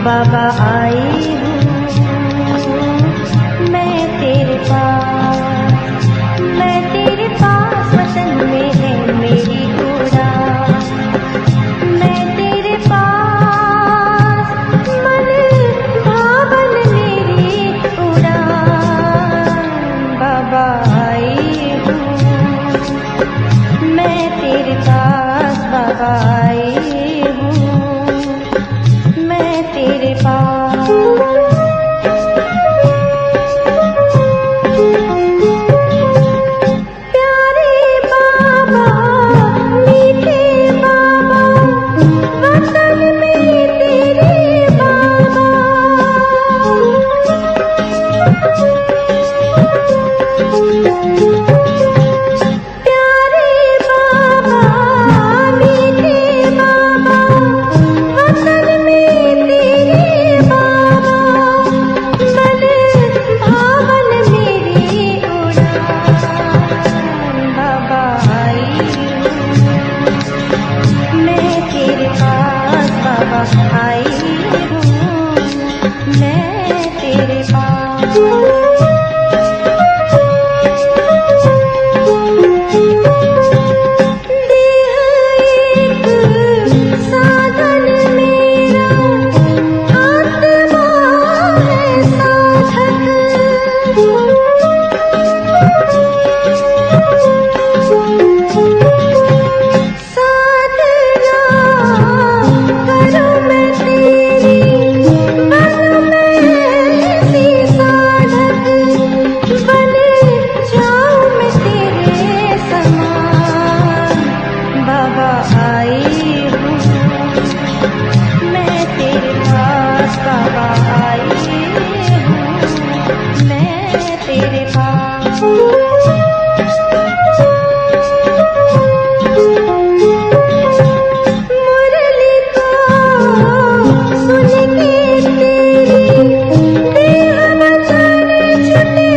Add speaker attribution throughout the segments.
Speaker 1: बाबा आई हूँ मैं तेरे पास वतन में है मेरी उड़ान। मैं तेरे पास मन भावन मेरी उड़ान। बाबा आई हूँ मैं तेरे पास, बाबा आई हूँ मैं तेरे पास। प्यारे बाबा मीठे बाबा वतन में तेरे बाबा। प्यारे बाबा मीठे बाबा वतन में तेरे बाबा। मन भावन मेरी उड़ान। बाबा आई हूँ मैं तेरे पास, बाबा आई हूँ मैं तेरे पास। साधन मेरा आत्मा है साधक। साधना करूं मैं तेरी बन मैं सी साधक। बन जाऊं मैं तेरे समान। बाबा आई हूँ मैं तेरे पास, बाबा आई हूँ मैं तेरे पास। मुरली को सुन के तेरी देह वचन छूटने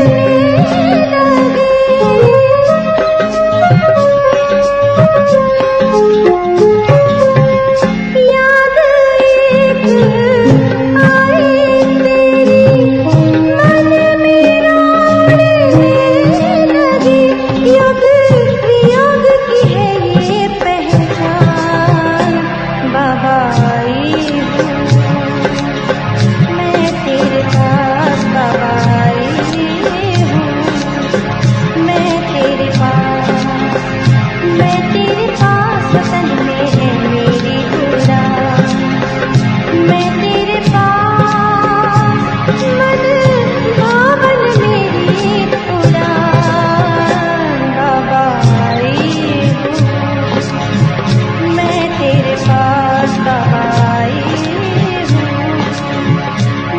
Speaker 1: लगे। याद एक आई तेरी मन मेरा उड़ने लगे। योग वियोग की है ये पहचान। बाबा आई हूँ मैं तेरे पास, बाबा आई हूँ मैं तेरे पास। मैं तेरे पास वतन में है मेरी उड़ान। मैं तेरे पास मन भावन मेरी उड़ान। बाबा आई हूँ मैं तेरे पास, बाबा आई हूँ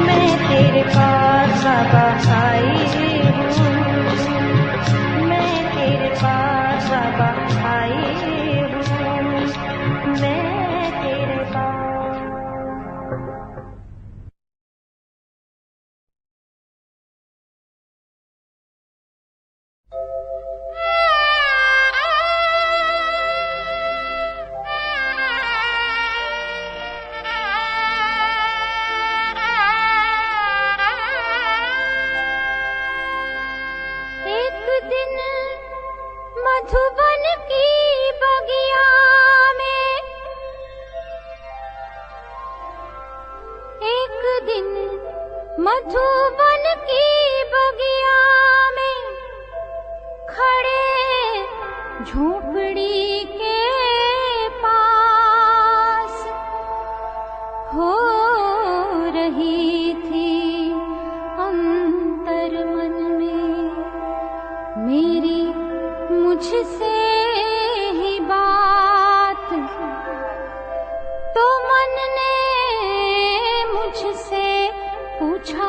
Speaker 1: मैं तेरे पास, बाबा आई हूँ मैं तेरे पास, बाबा आई हूँ मैं तेरे पास। एक दिन मधुबन की बगिया में, एक दिन मधुबन की बगिया में खड़े झोपड़ी के पास हो रही थी अंतर मन में मेरी मुझसे ही बात। तो मन ने मुझसे पूछा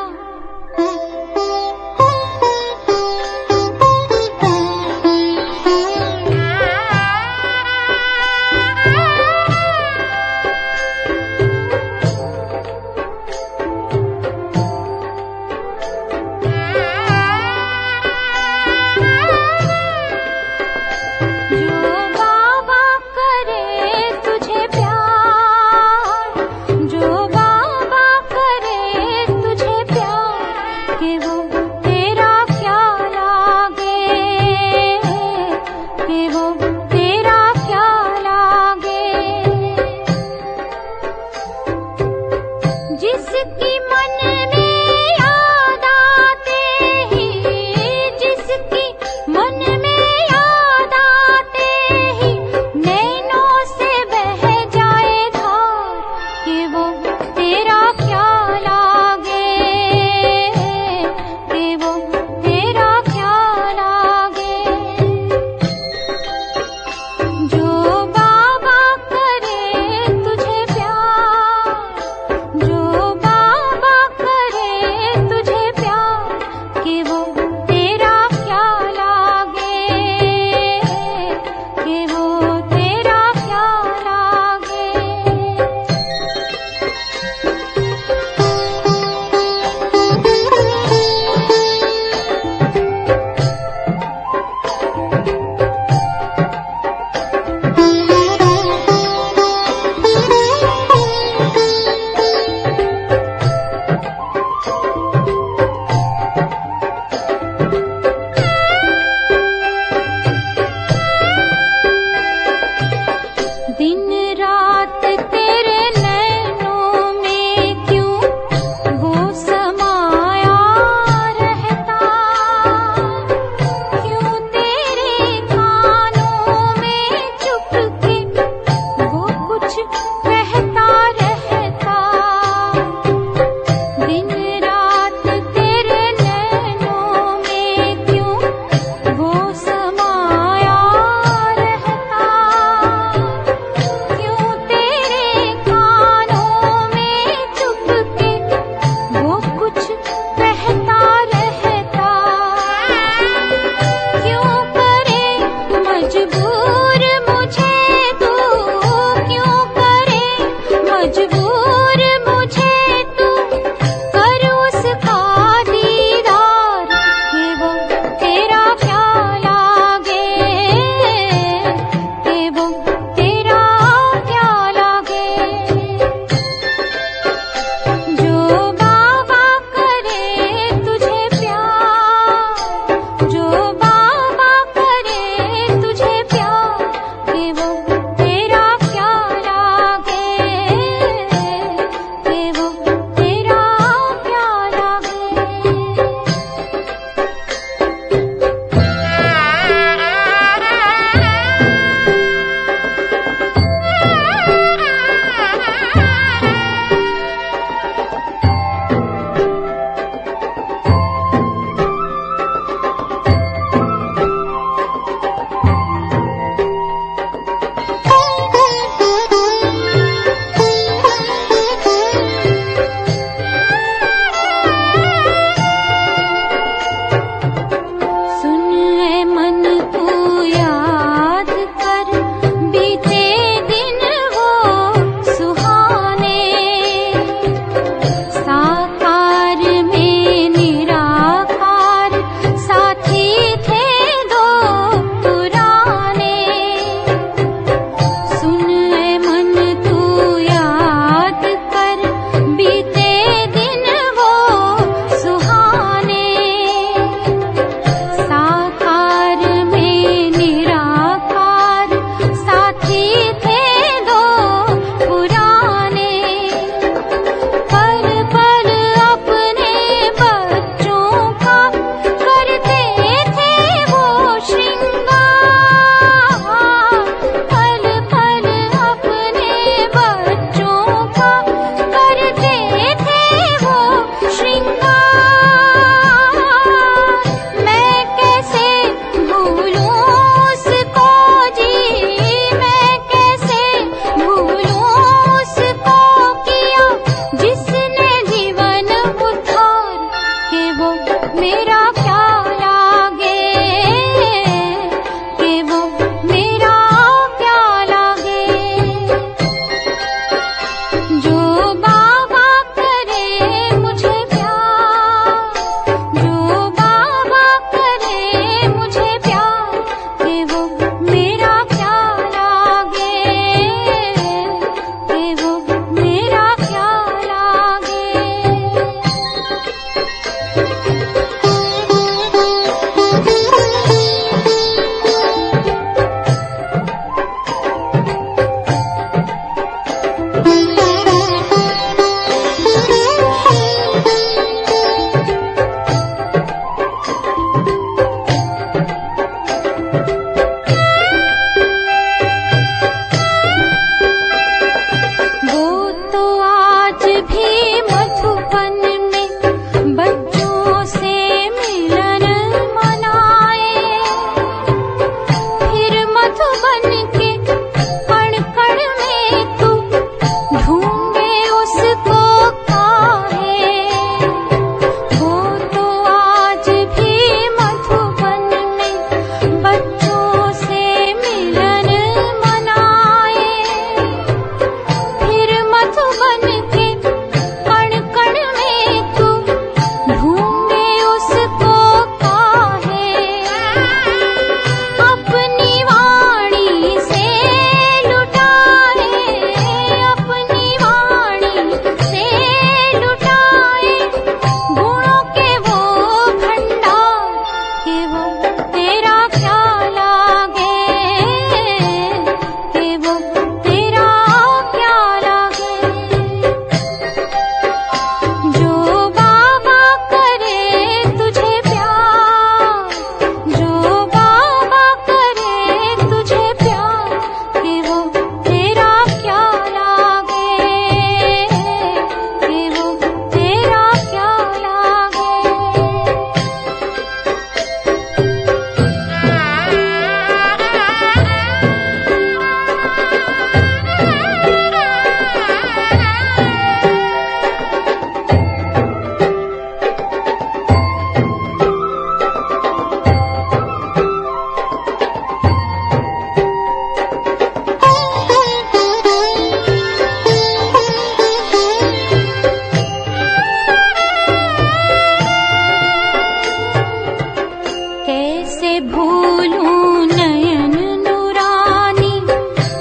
Speaker 1: कैसे भूलूं नयन नूरानी,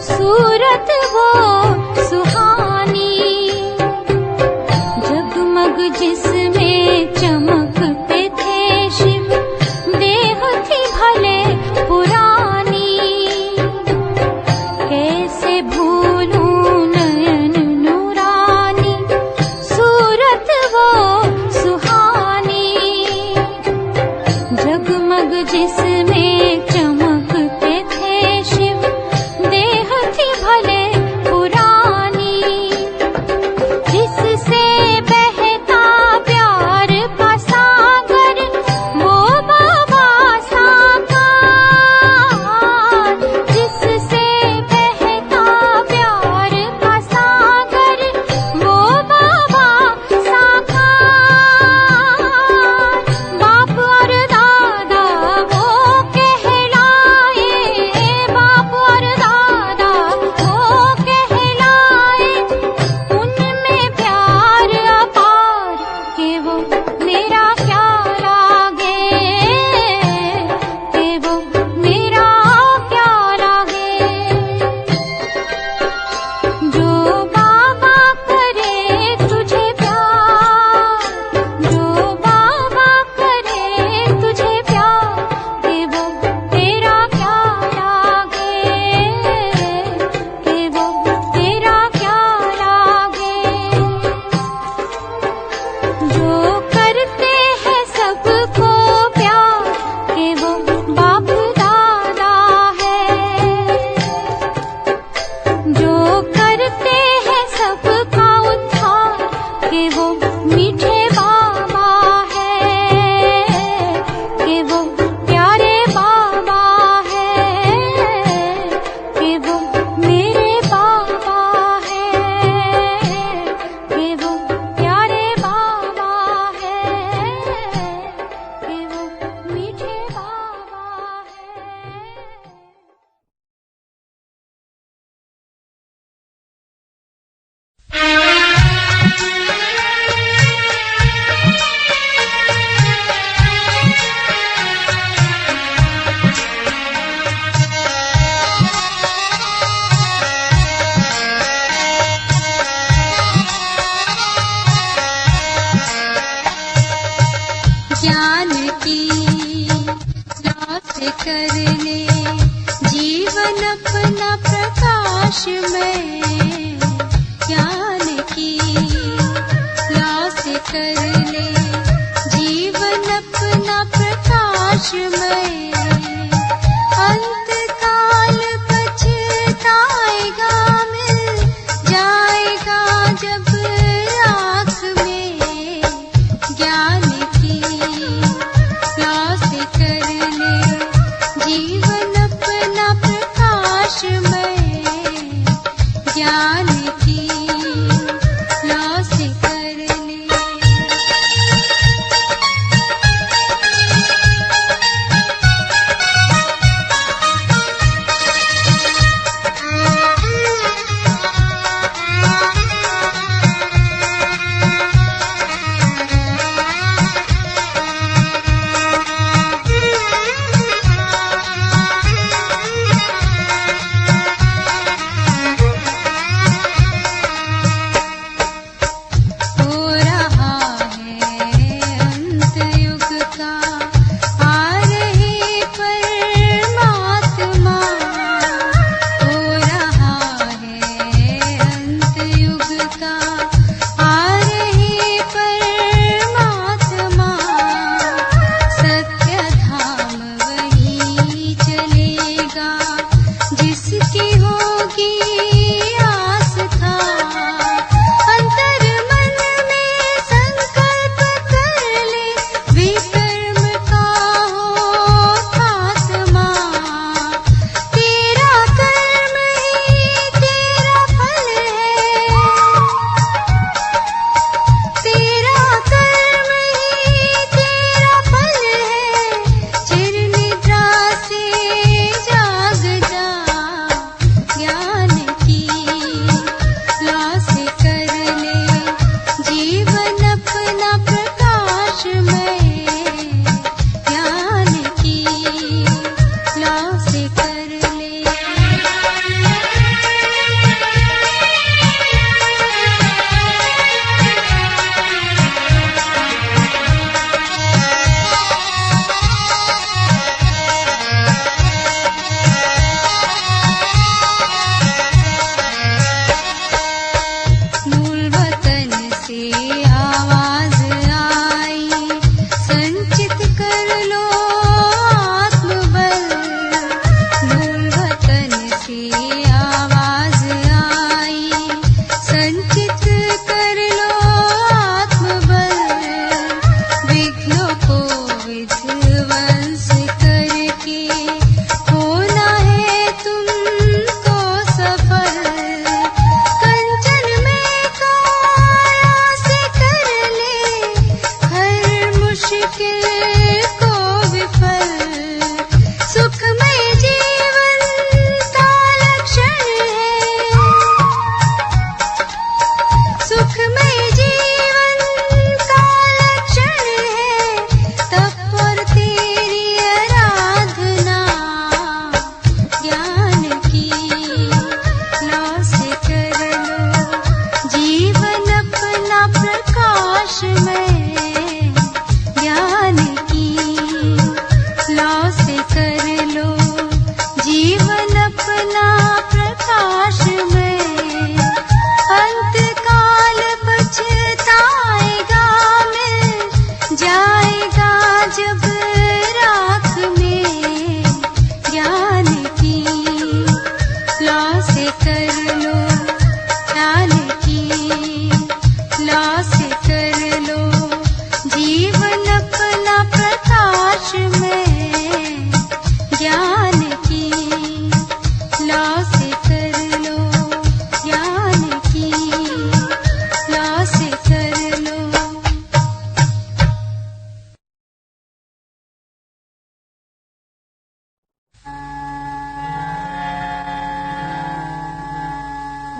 Speaker 1: सूरत वो सुहानी, जगमग जिसमें चमकते थे शिव, देह थी भले पुरानी। कैसे भूलूं नयन नूरानी, सूरत वो सुहानी, जगमग जिसमें चमकते थे शिव, देह थी भले पुरानी। जिससे बहता प्यार का सागर, वो बाबा साकार। जिससे बहता प्यार का सागर, वो बाबा साकार। बाप और दादा वो कहलाए, बाप और दादा वो कहलाए, उनमें प्यार अपार के वो मेरा क्या लागे, के वो मेरा क्या लागे। जो बाबा करे तुझे प्यार, जो बाबा करे तुझे प्यार, के वो तेरा क्या लागे, के वो तेरा क्या लागे। जो करते हैं सबको प्यार, के वो बाप दादा है। जो करते हैं सबका उद्धार, के वो मीठे बाबा है, के वो प्यारे बाबा है, के वो मेरे बाबा है, के वो प्यारे बाबा है, के वो मीठे बाबा है। ज्ञान की लौट करने जीवन अपना प्रकाश में, ज्ञान की लौट करने जीवन अपना प्रकाश में। अंतकाल पछताएगा, मिल जाएगा जब आँख में, ज्ञान की लौट करने जीवन अपना प्रकाश में, ज्ञान की लौट करने।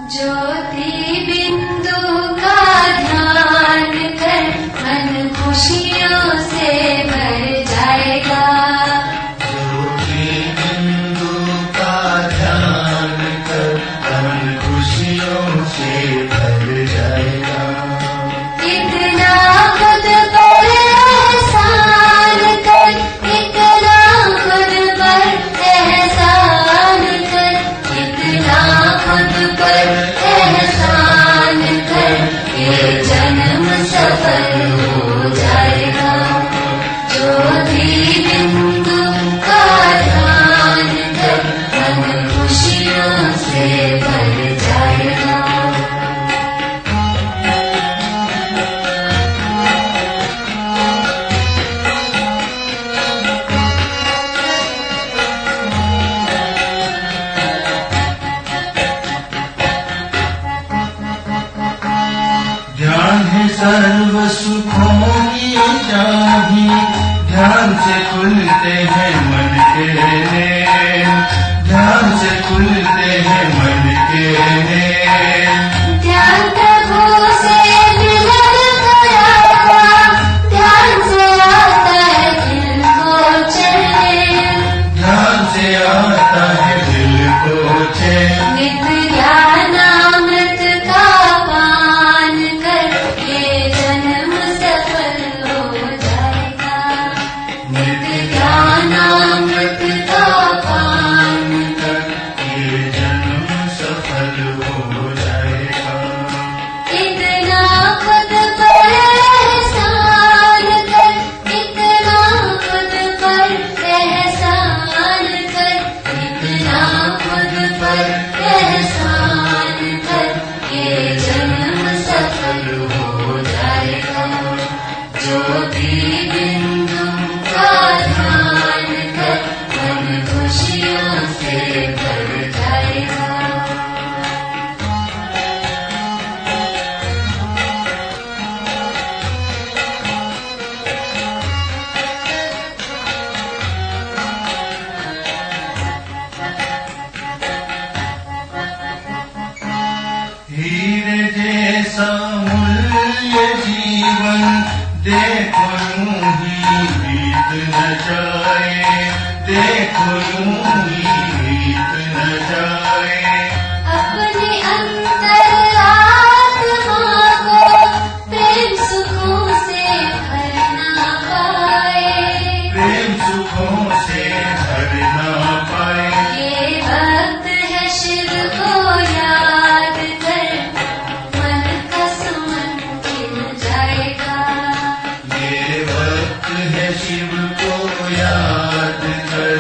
Speaker 1: ज्योति बिंदु का ध्यान कर मन खुशियों से भर जाएगा।
Speaker 2: ज्योति बिंदु का ध्यान कर मन खुशियों से भर जाएगा।
Speaker 1: इतना खुद पर एहसान कर, इतना खुद पर एहसान कर, इतना खुद पर एहसान कर, ये जन्म सफल हो जाएगा। ज्योति बिंदु का ध्यान कर मन खुशियों से भर जाएगा।
Speaker 2: ध्यान है सर्व सुखों की चाबी, ध्यान से खुलते हैं मन के नेम, ध्यान से खुलते हैं मन के नेम।
Speaker 1: ध्यान प्रभु से मिलन कराता, ध्यान से आता है दिल को चैन,
Speaker 2: ध्यान से आता है दिल को चैन।
Speaker 1: नित्य ज्ञानामृत का पान कर ये जन्म सफल हो जाएगा। नित्य ज्ञानामृत का पान
Speaker 2: कर ये जन्म सफल हो जाएगा।
Speaker 1: इतना खुद पर एहसान कर, इतना खुद पर एहसान कर, इतना खुद पर एहसान कर, ये जन्म सफल हो जाएगा। ज्योति बिंदु का ध्यान कर मन खुशियों से भर जाएगा।
Speaker 2: हीरे जैसा मूल्य जीवन देखो यूं ही बीत न जाए, देखो यूं ही बीत न जाए।
Speaker 1: अपने अंतर आत्मा को प्रेम सुखों से भर ना पाए,
Speaker 2: प्रेम सुखों से भर ना पाए।
Speaker 1: ये वक्त है शिव को याद कर मन का सुमन खिल जाएगा।
Speaker 2: ये वक्त है शिव को याद कर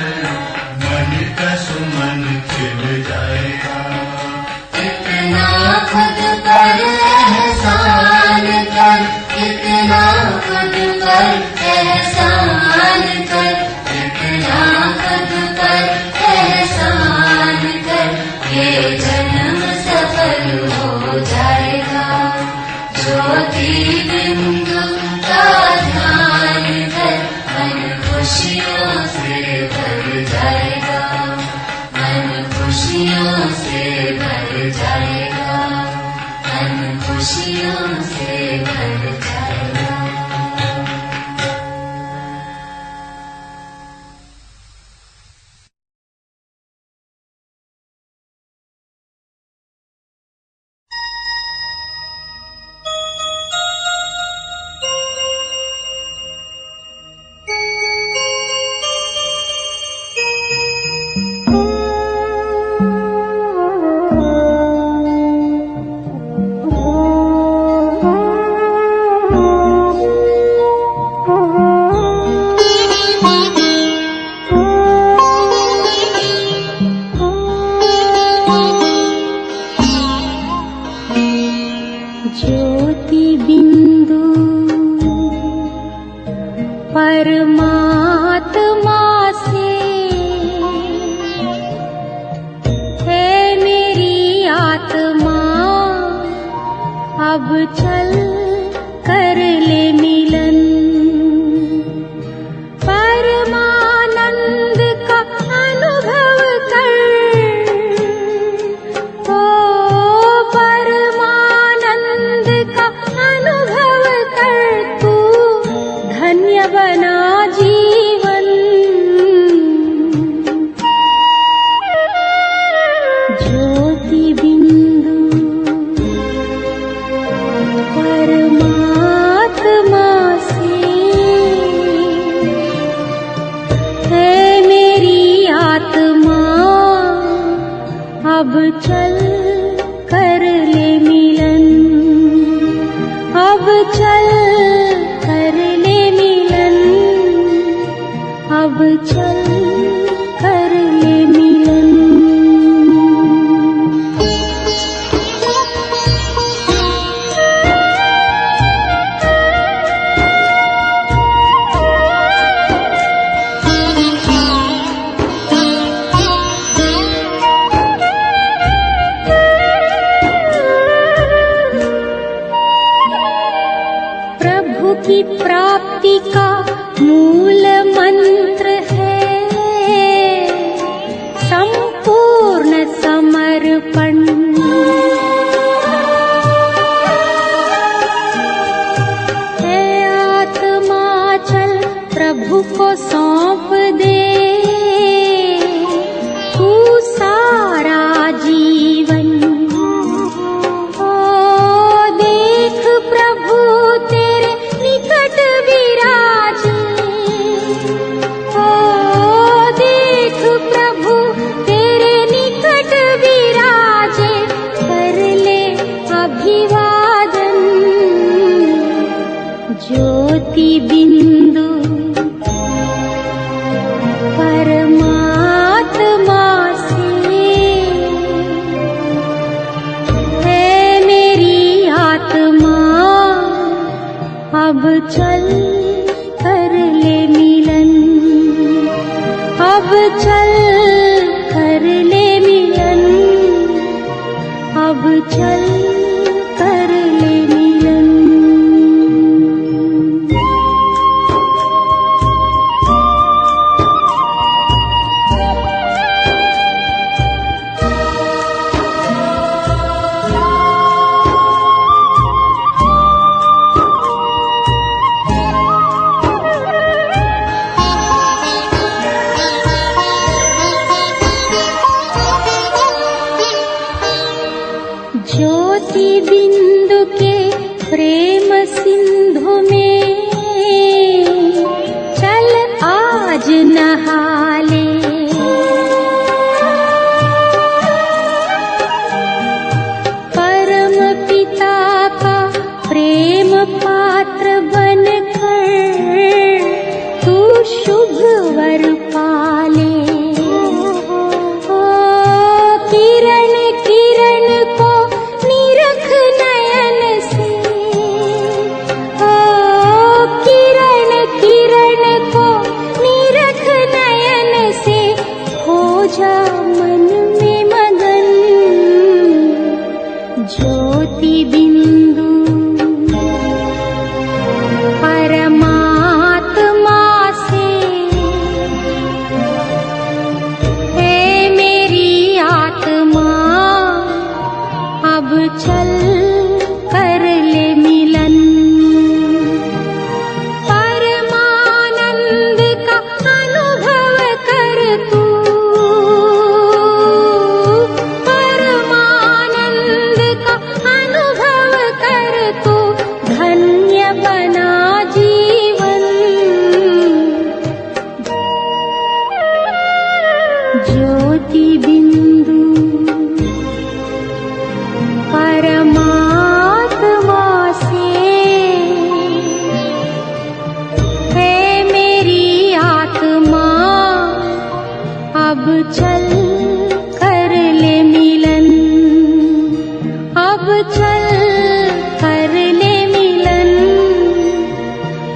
Speaker 2: मन का सुमन खिल जाएगा।
Speaker 1: इतना खुद पर एहसान कर, इतना खुद पर एहसान कर, इतना खुद पर अब चल कर ले मिलन, अब चल कर ले मिलन, अब चल कर ले मिलन। की प्राप्ति का मूल मंत्र है संपूर्ण समर्पण। है आत्मा चल प्रभु को सौंप दे तू सारा जीवन। ओ देख प्रभु तेरे निकट विराजे, ओ देख प्रभु तेरे निकट विराजे, कर ले अभिवादन। ज्योति बिंदु परमात्मा से है मेरी आत्मा, अब चल कर ले मिलन, अब चल कर ले मिलन, अब चल कर ले मिलन। ज्योति बिंदु के प्रेम सिंधु में चल आज नहा ले। परम पिता का प्रेम पात्र बनकर तू शुभ वर पाले। किरण किरण को निरख नयन से, ओ किरण किरण को निरख नयन से, हो जा मन में मगन। ज्योति बिंदु परमात्मा से है मेरी आत्मा, अब चल कर ले मिलन। परमानंद का अनुभव कर तू, परमानंद का अनुभव कर तू, धन्य बना जीवन। ज्योति बिंदु परमात्मा से है मेरी आत्मा, अब चल कर ले मिलन, अब चल कर ले मिलन,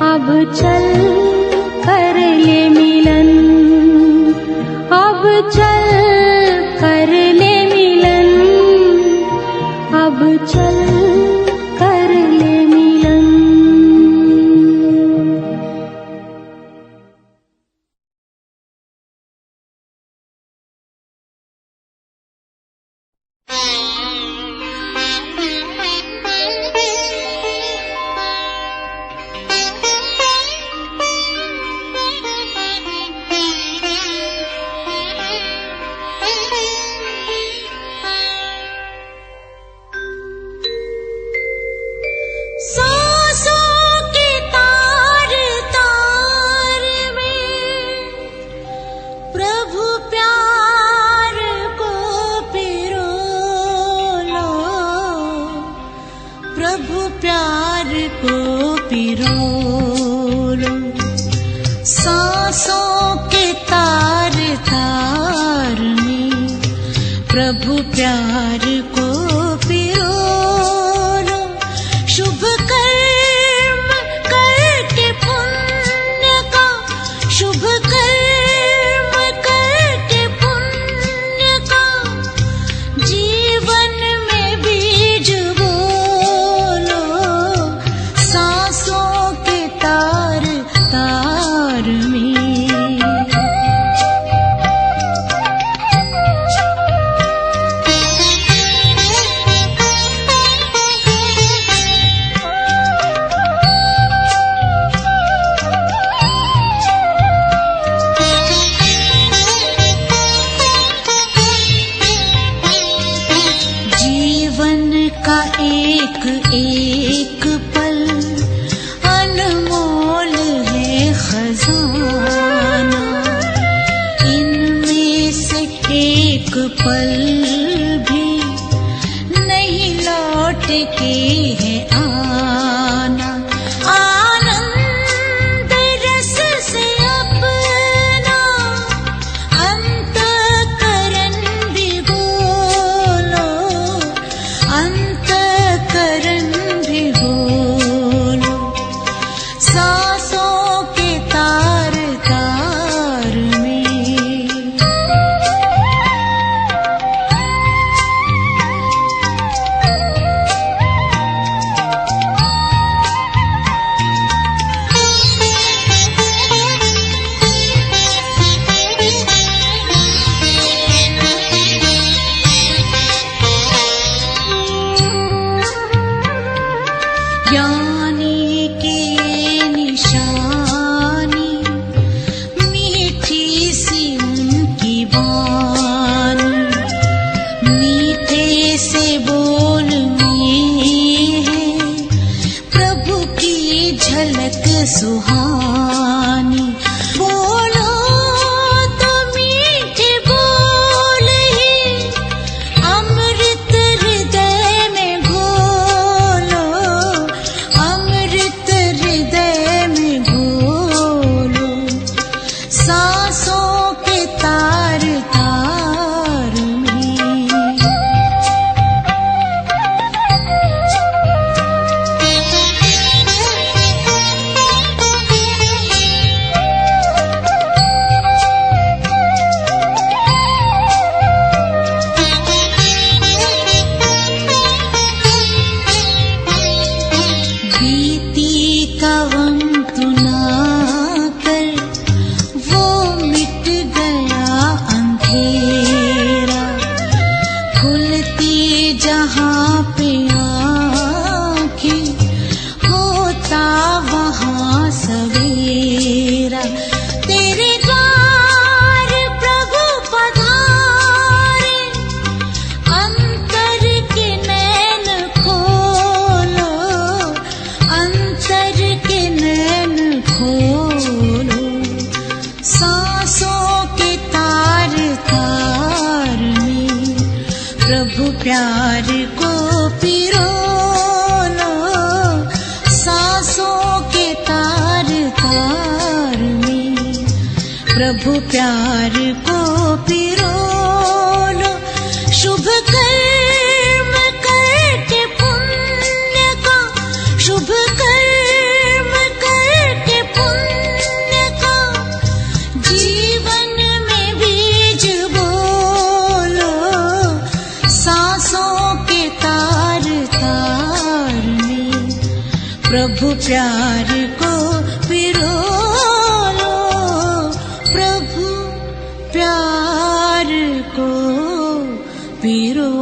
Speaker 1: अब चल कर ले मिलन, अब चल कर ले मिलन, अब चल कर ले मिलन।
Speaker 3: प्यार को पिरोलो, सांसों के तार तार में प्रभु प्यार को पिरोलो। शुभ कर्म करके पुण्य का, शुभ कर्म करके पुण्य का जीवन में बीज बोलो, सांसों के तार तार में। एक एक पल अनमोल है खजाना, इनमें से एक पल भी नहीं लौट के है आना। आनंद रस से अपना अंतःकरण भिगोलो, अंतःकरण भिगोलो, सांसों के तार तार में। ज्ञानी की निशानी मीठी सी उनकी वाणी, मीठे से बोल में है प्रभु की झलक सुहानी। बोलो तो मीठे बोल ही अमृत हृदय में घोलो, अमृत हृदय में घोलो, सांसों के तार तार में। बीती कवंत ना कर वो मिट गया अंधेरा, खुलती जहाँ पे आँखें होता वहाँ सवेरा। तेरे द्वार प्रभु पधारे, अंतर के नैन खोलो, अंतर के नैन खोलो, सांसों के तार तार में प्रभु प्यार को पिरोलो, सांसों के तार तार में प्रभु प्यार को पिरोलो। शुभ कर्म करके पुण्य का, शुभ कर्म करके पुण्य का जीवन में बीज बोलो, सांसों के तार तार में प्रभु प्यार को पिरोलो, प्रभु प्यार को पिरोलो।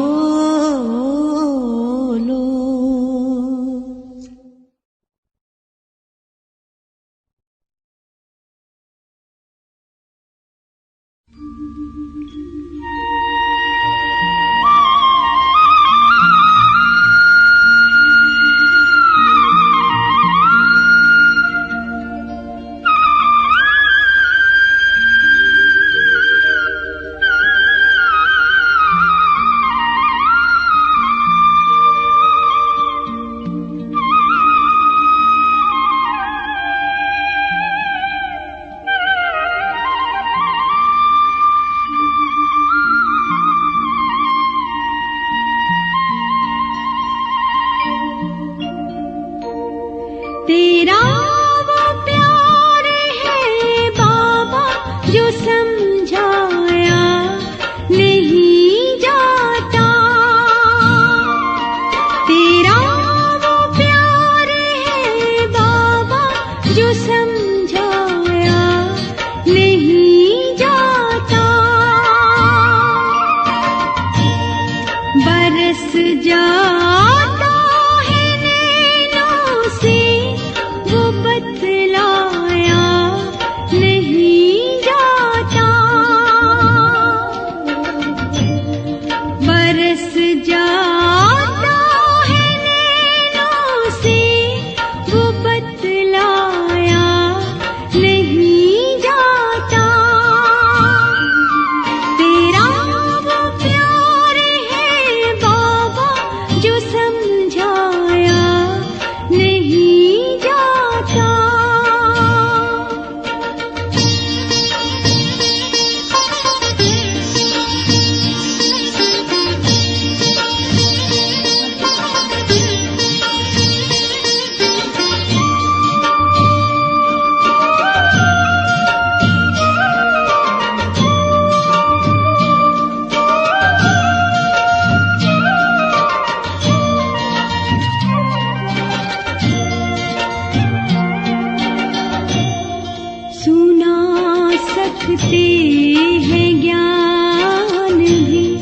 Speaker 3: हैं ज्ञान भी,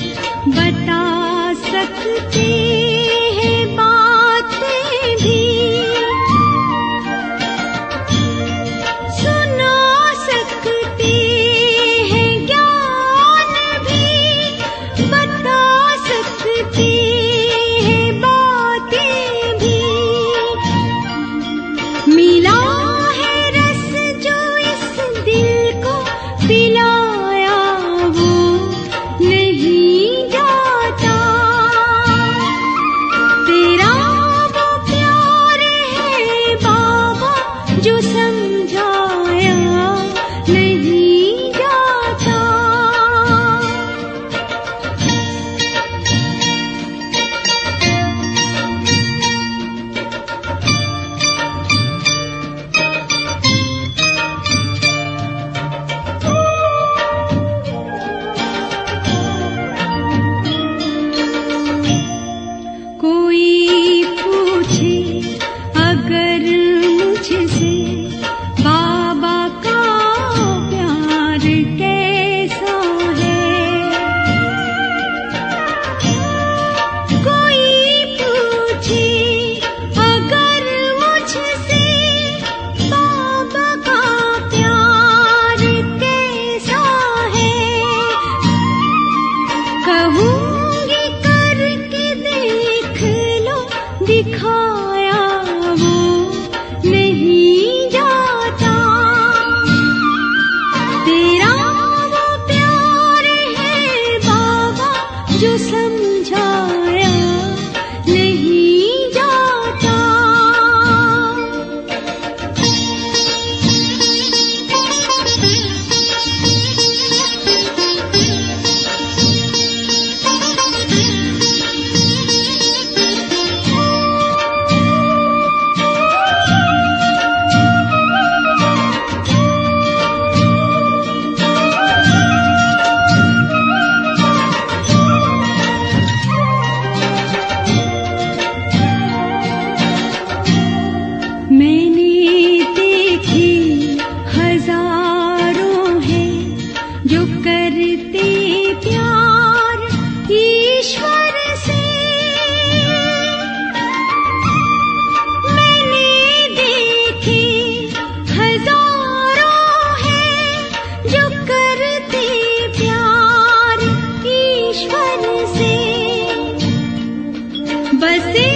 Speaker 3: बता सकते हैं बातें भी, सुना सकते हैं ज्ञान भी, बता सकते हैं बातें भी। मिला है रस जो इस दिल को पिलाया वो नहीं जाता, तेरा वो प्यार है बाबा जो समझाया नहीं जाता। कोई पूछे अगर मुझसे बाबा का प्यार कैसा है, कोई पूछे अगर मुझसे बाबा का प्यार कैसा है, कहूँगी करके देख लो, दिखाया वो नहीं जाता, तेरा वो प्यार है बाबा जो समझाया नहीं जाता। मैंने देखे हजारों हैं जो करते प्यार ईश्वर से, मैंने देखे हजारों हैं जो करते प्यार ईश्वर से, बसे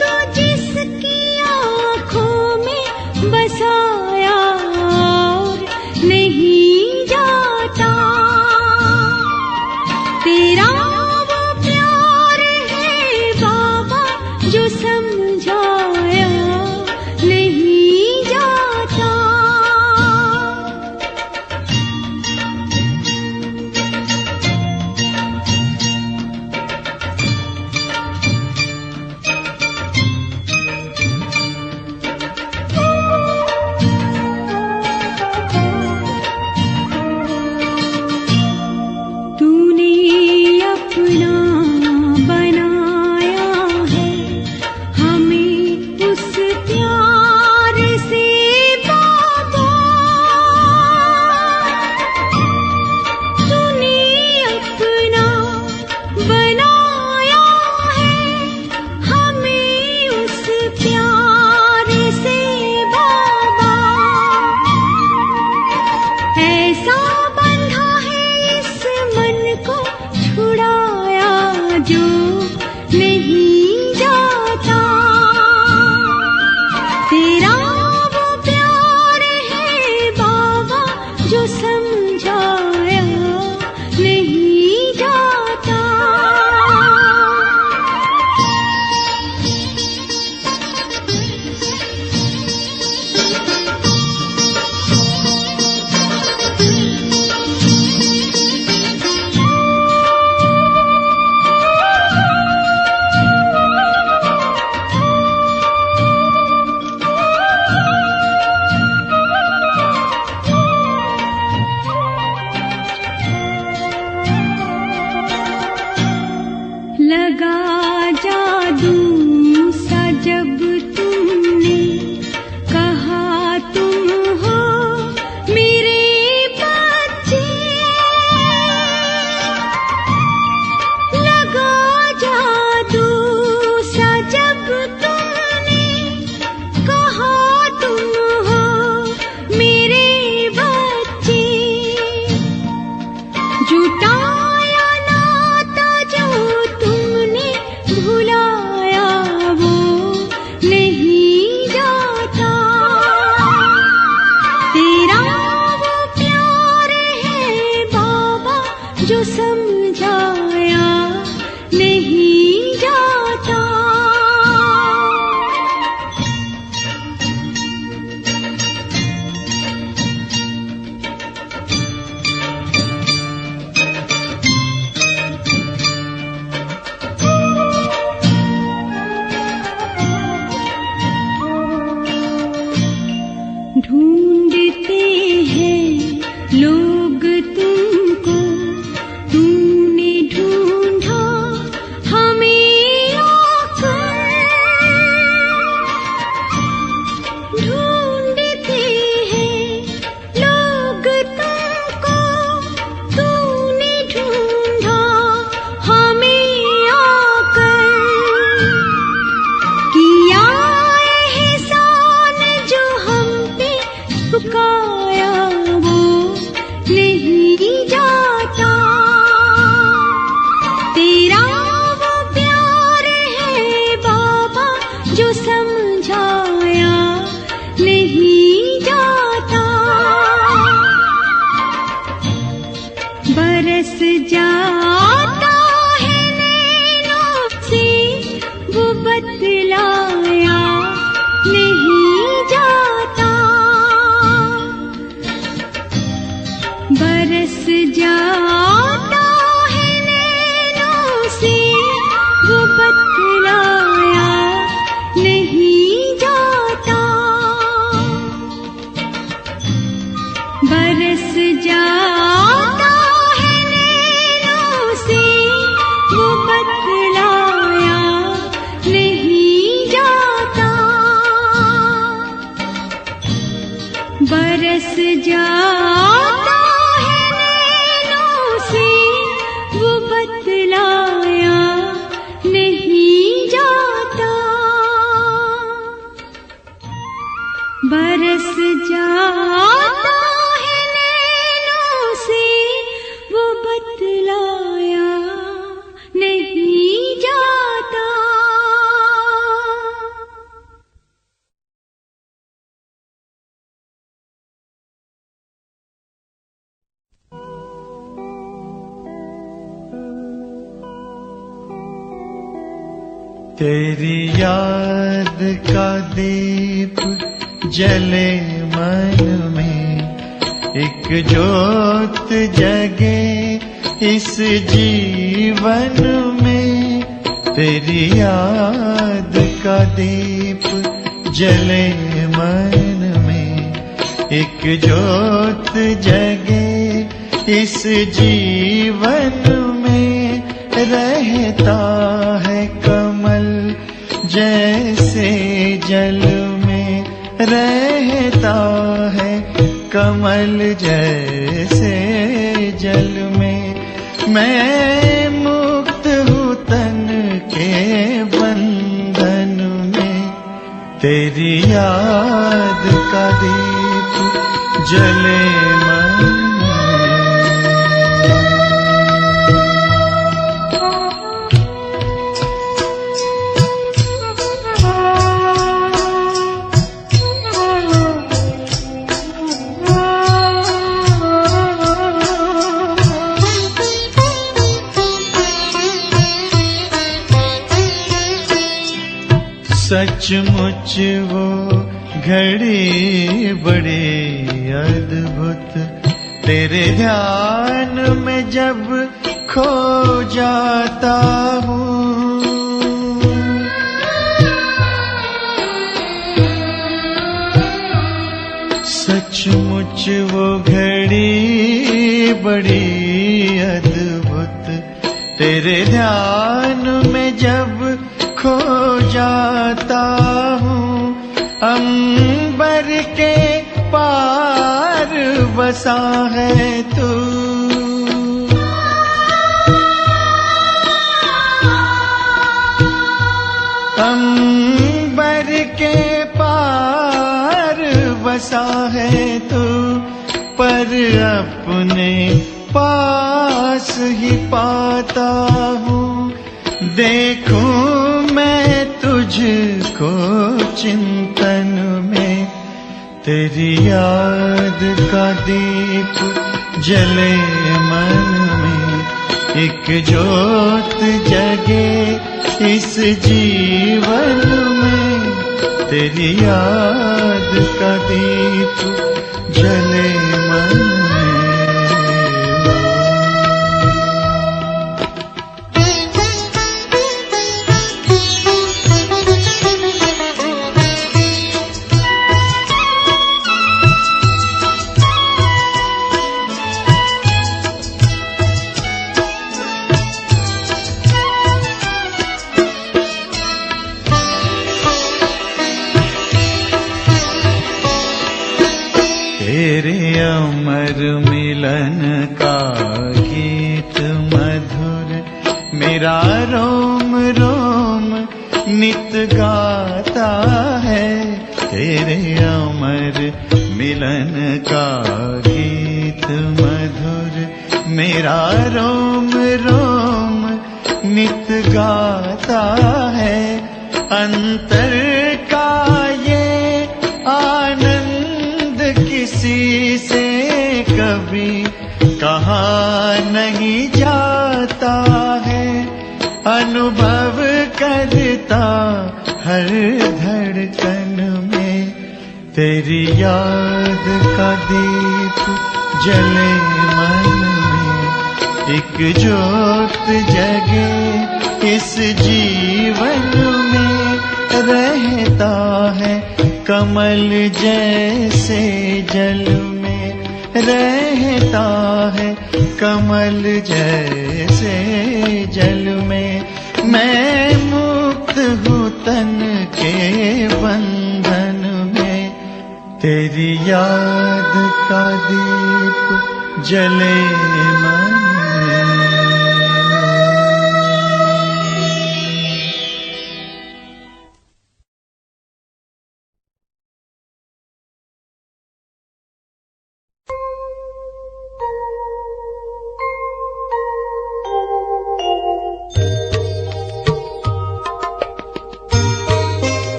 Speaker 3: तो जिसकी आँखों में बसाया और नहीं जाता, बरस जाता है नैनों से वो बतलाया नहीं जाता। बरस जाता है नैनों से वो बतलाया नहीं जाता। बरस जाता है नैनों से वो बतलाया नहीं जाता। बरस जाता है नैनों से वो बतलाया नहीं जाता। बरस जाता है नैनों से वो बतलाया नहीं जाता।
Speaker 4: तेरी याद का दीप जले मन में, एक जोत जगे इस जीवन में। तेरी याद का दीप जले मन में, एक जोत जगे इस जीवन में। रहता है कमल जैसे जल में, रहता है कमल जैसे जल में। मैं मुक्त हूँ तन के बंधन में, तेरी याद का दीप जले मन में। सचमुच वो घड़ी बड़ी अद्भुत, तेरे ध्यान में जब खो जाता हूँ। सचमुच वो घड़ी बड़ी अद्भुत, तेरे ध्यान में जब खो जाता हूँ। अंबर के पार बसा है तू, अंबर के पार बसा है तू। पर अपने पास ही पाता हूँ, देखूं मैं तुझको चिंतन में। तेरी याद का दीप जले मन में, एक जोत जगे इस जीवन में। तेरी याद का दीप जले मन में। तेरे अमर मिलन का गीत मधुर, मेरा रोम रोम नित गाता है। तेरे अमर मिलन का गीत मधुर, मेरा रोम रोम नित गाता है। अंतर का ये आनंद किसी से कभी कहा नहीं जाता है, अनुभव करता हर धड़कन में। तेरी याद का दीप जले मन में, एक ज्योत जगे इस जीवन में। रहता है कमल जैसे जल में, रहता है कमल जैसे जल में। मैं मुक्त हूँ तन के बंधन में, तेरी याद का दीप जले मन में।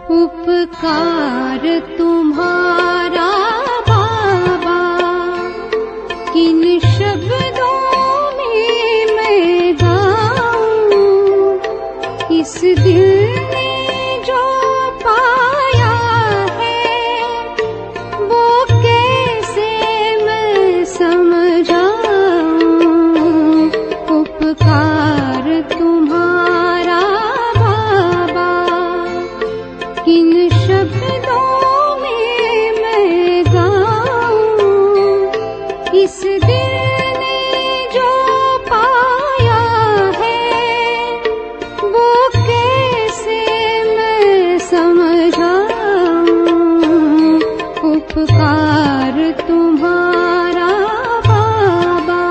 Speaker 1: उपकार तुम्हारा बाबा, किन शब्दों में मैं गाऊं। इस दिल ने जो पाया है, वो कैसे मैं समझाऊं। उपकार तुम्हारा बाबा, किन शब्दों में मैं गाऊं। इस दिल ने जो पाया है, वो कैसे मैं समझाऊं। उपकार तुम्हारा बाबा।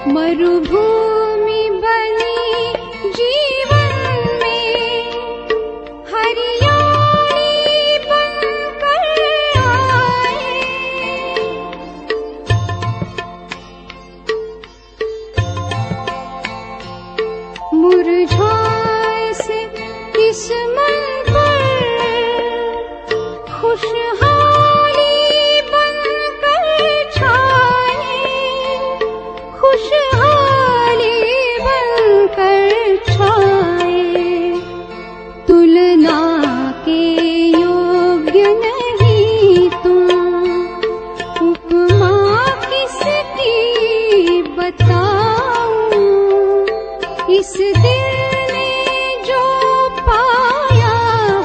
Speaker 1: मरुभूमि बनी जीवन में, हरियाली बनकर आए। मुरझाए से इस मन पर खुशहाली बनकर छाए। खुशहाली बनकर छाए। तुलना के योग्य नहीं तुम, उपमा किसकी बताऊं। इस दिल ने जो पाया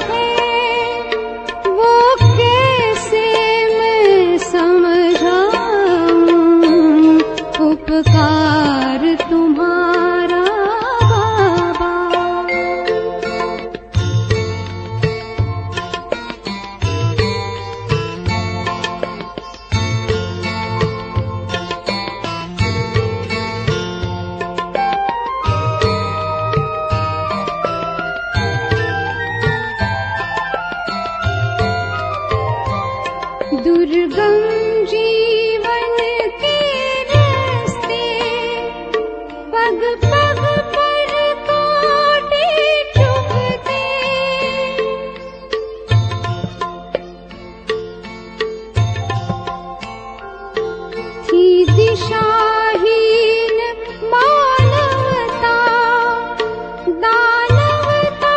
Speaker 1: है, वो कैसे मैं समझाऊं। उपकार तुम्हारा बाबा। दुर्गम जीवन के रास्ते, पग पग पर कांटे चुभते। थी दिशाहीन मानवता, दानवता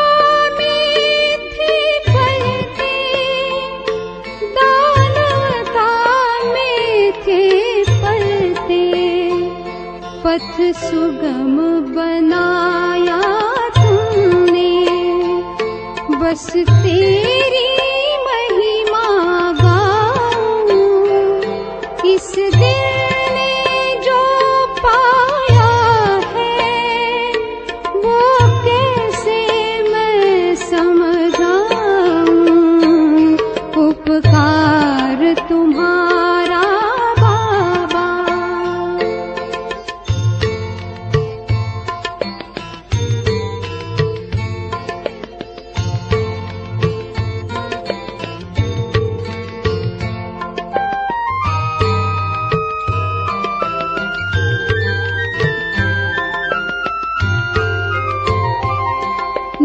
Speaker 1: में थे पलते। दानवता में थे पलते। पथ सुगम बनाया तुमने, बस तेरी महिमा गाऊं। इस दिल ने जो पाया है,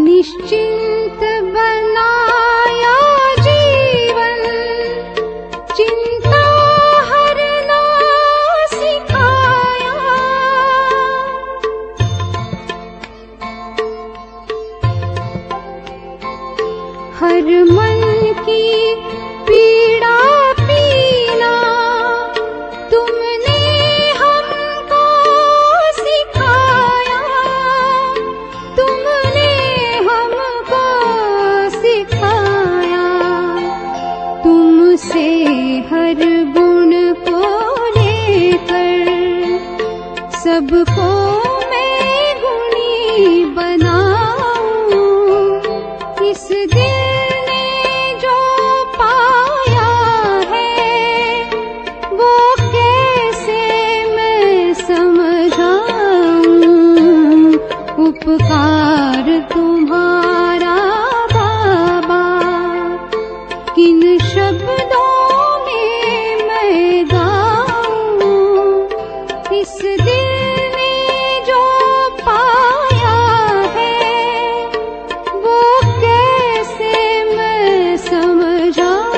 Speaker 1: निश्चिंत बनाया जीवन, चिंता हरना सिखाया। हर मन की पीड़ा पीना तुमने हमको सिखाया, तुमने हमको सिखाया। तुमसे हर गुण को लेकर सबको मैं गुणी बनाऊं। इस दिल ने जो पाया है वो कैसे मैं समझाऊं। उपकार तुम्हारा बाबा किन शब्दों में मैं गाऊं। इस दिल ने जो पाया है वो कैसे मैं समझाऊं।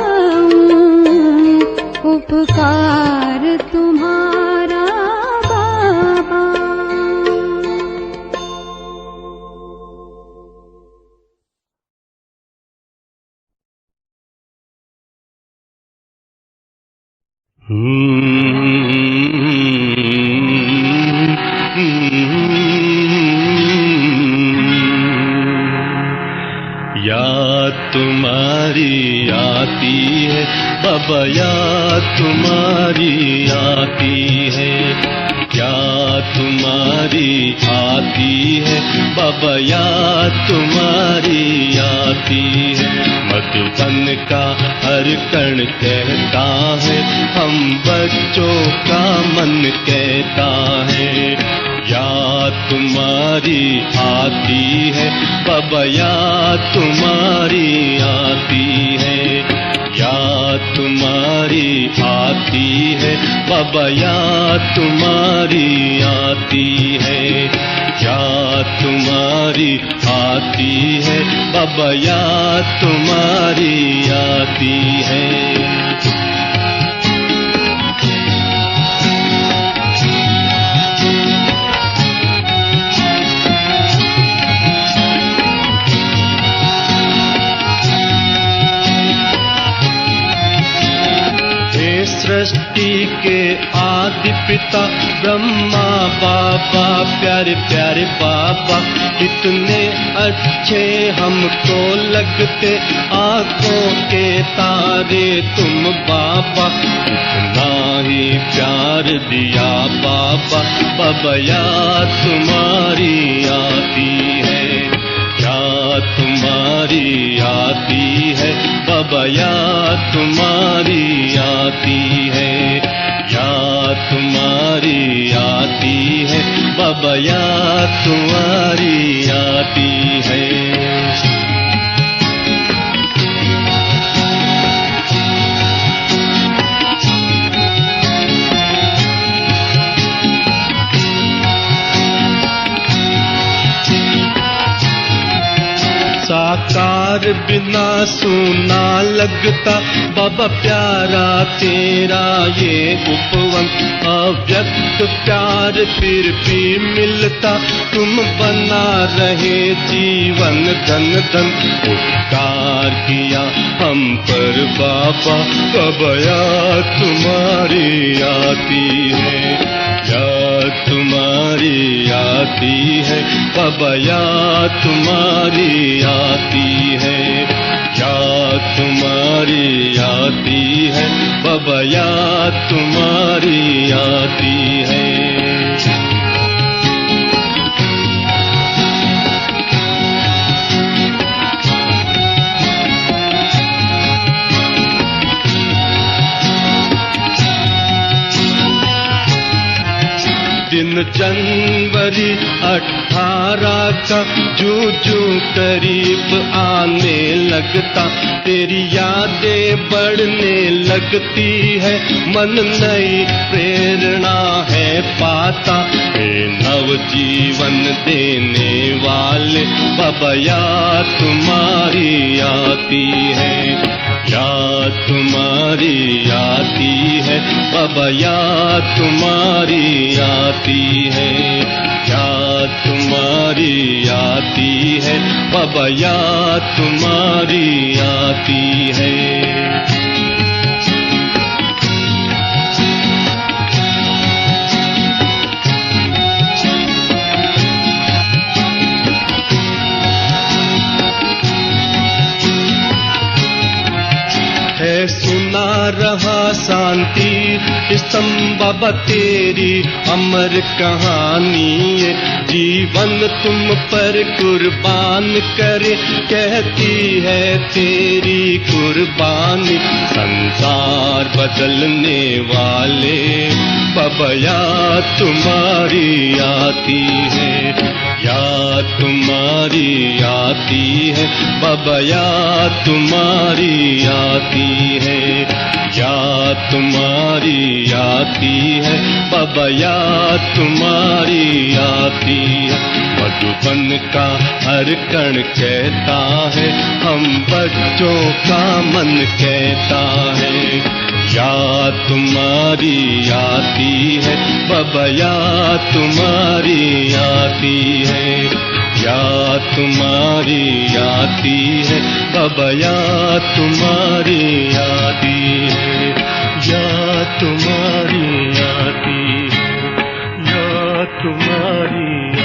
Speaker 1: उपकार तुम्हारा बाबा।
Speaker 5: याद तुम्हारी आती है बाबा, याद तुम्हारी आती है। याद तुम्हारी आती है बाबा, याद तुम्हारी आती है। मधुबन का हर कण कहता है, हम बच्चों का मन कहता है। याद तुम्हारी आती है बाबा, याद तुम्हारी आती है। याद तुम्हारी आती है बाबा, याद तुम्हारी आती है। याद तुम्हारी आती है बाबा, याद तुम्हारी आती है। सृष्टि के आदि पिता ब्रह्मा बाबा, प्यारे प्यारे बाबा, इतने अच्छे हमको लगते आंखों के तारे तुम बाबा। इतना ही प्यार दिया बाबा, बाबा याद तुम्हारी आती है। याद तुम्हारी आती है बाबा, याद तुम्हारी आती है। याद तुम्हारी आती है बाबा, याद तुम्हारी आती है। साकार बिना सूना लगता बाबा, प्यारा तेरा ये उपवन। अव्यक्त प्यार फिर भी मिलता, तुम बना रहे जीवन धन धन। उपकार किया हम पर बाबा, कब याद तुम्हारी आती है। याद तुम्हारी आती है बाबा, याद तुम्हारी आती है। याद तुम्हारी आती है बाबा, याद तुम्हारी आती है। दिन जनवरी 18 का जू करीब आने लगता, तेरी यादें बढ़ने लगती है, मन नई प्रेरणा है पाता। हे नव जीवन देने वाले बाबा, याद तुम्हारी आती है, याद तुम्हारी आती है बाबा, याद तुम्हारी आती है, याद तुम्हारी आती है बाबा, याद तुम्हारी आती है। सुना रहा शांति स्तंभ बाबा तेरी अमर कहानी है, जीवन तुम पर कुर्बान करे, कहती है तेरी कुर्बानी। संसार बदलने वाले बाबा, याद तुम्हारी आती है, याद तुम्हारी आती है बाबा, याद तुम्हारी आती है, याद तुम्हारी आती है बाबा, याद तुम्हारी आती है। मधुबन का हर कण कहता है, हम बच्चों का मन कहता है, याद तुम्हारी आती है बाबा, याद तुम्हारी आती है, याद तुम्हारी आती है बाबा, याद तुम्हारी आती है, याद तुम्हारी आती है, याद तुम्हारी